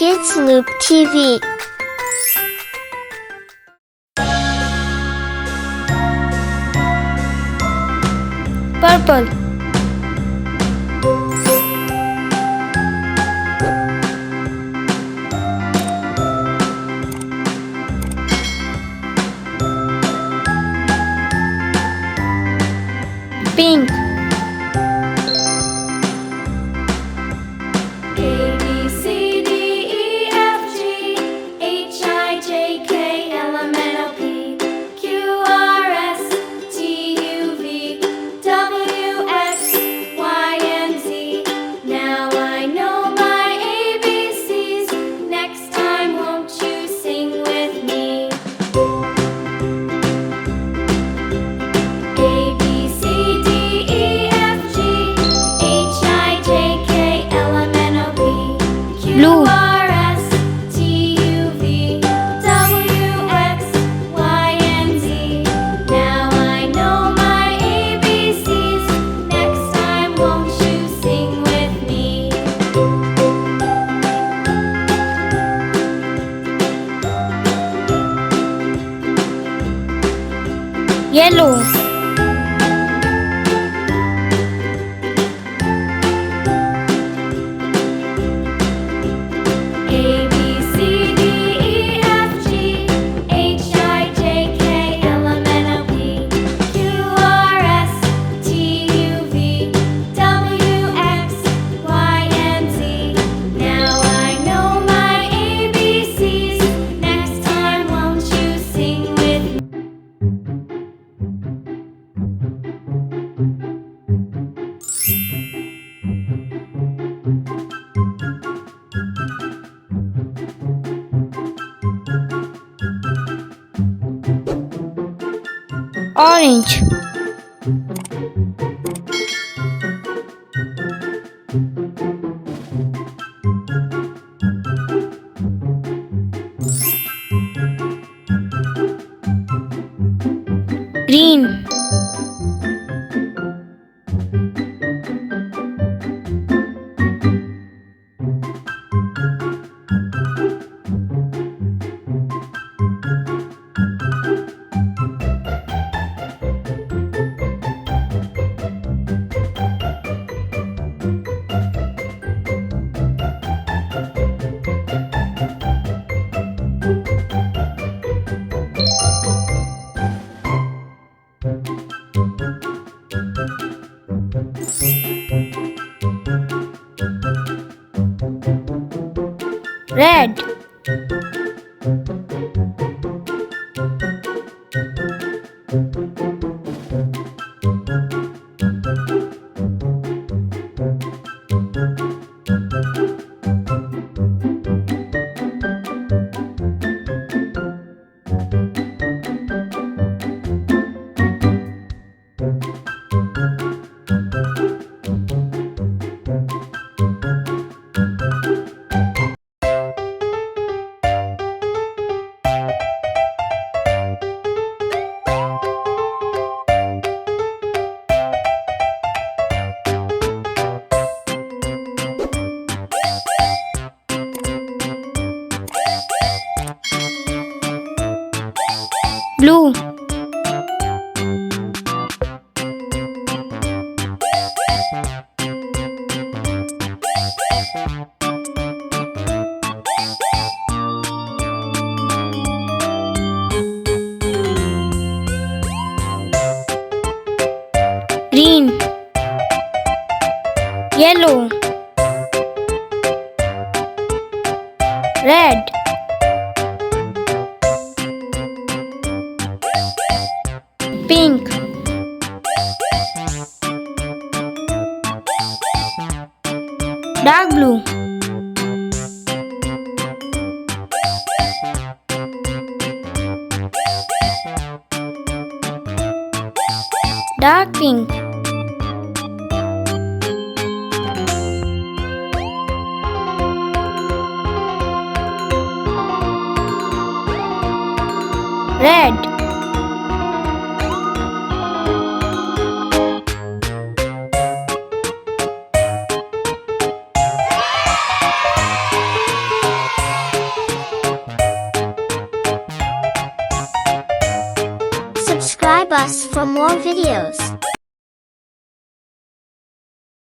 Kids Loop TV. Purple, pink, A, B, C, D, E, F, G, H, I, J, K, L, M, N, O, P, Q, R, S, T, U, V, W, X, Y, and Z. Now I know my ABCs. Next time, won't you sing with me? A, B, C, D, E, F, G, H, I, J, K, L, M, N, O, P, Q, Blue. R, S, T, U, V, W, X, Y, and Z. Now I know my ABCs. Next time, won't you sing with me? yellow, A, B, C, D, E, F, G, H, I, J, K, L, M, N, O, P, Q, R, S, T, U, V, W, X, Y, and Z. Now I know my ABCs. Next time, won't you sing with me? orange, green, red, blue, green, yellow, red, pink, dark blue, dark pink, red, Subscribe us for more videos.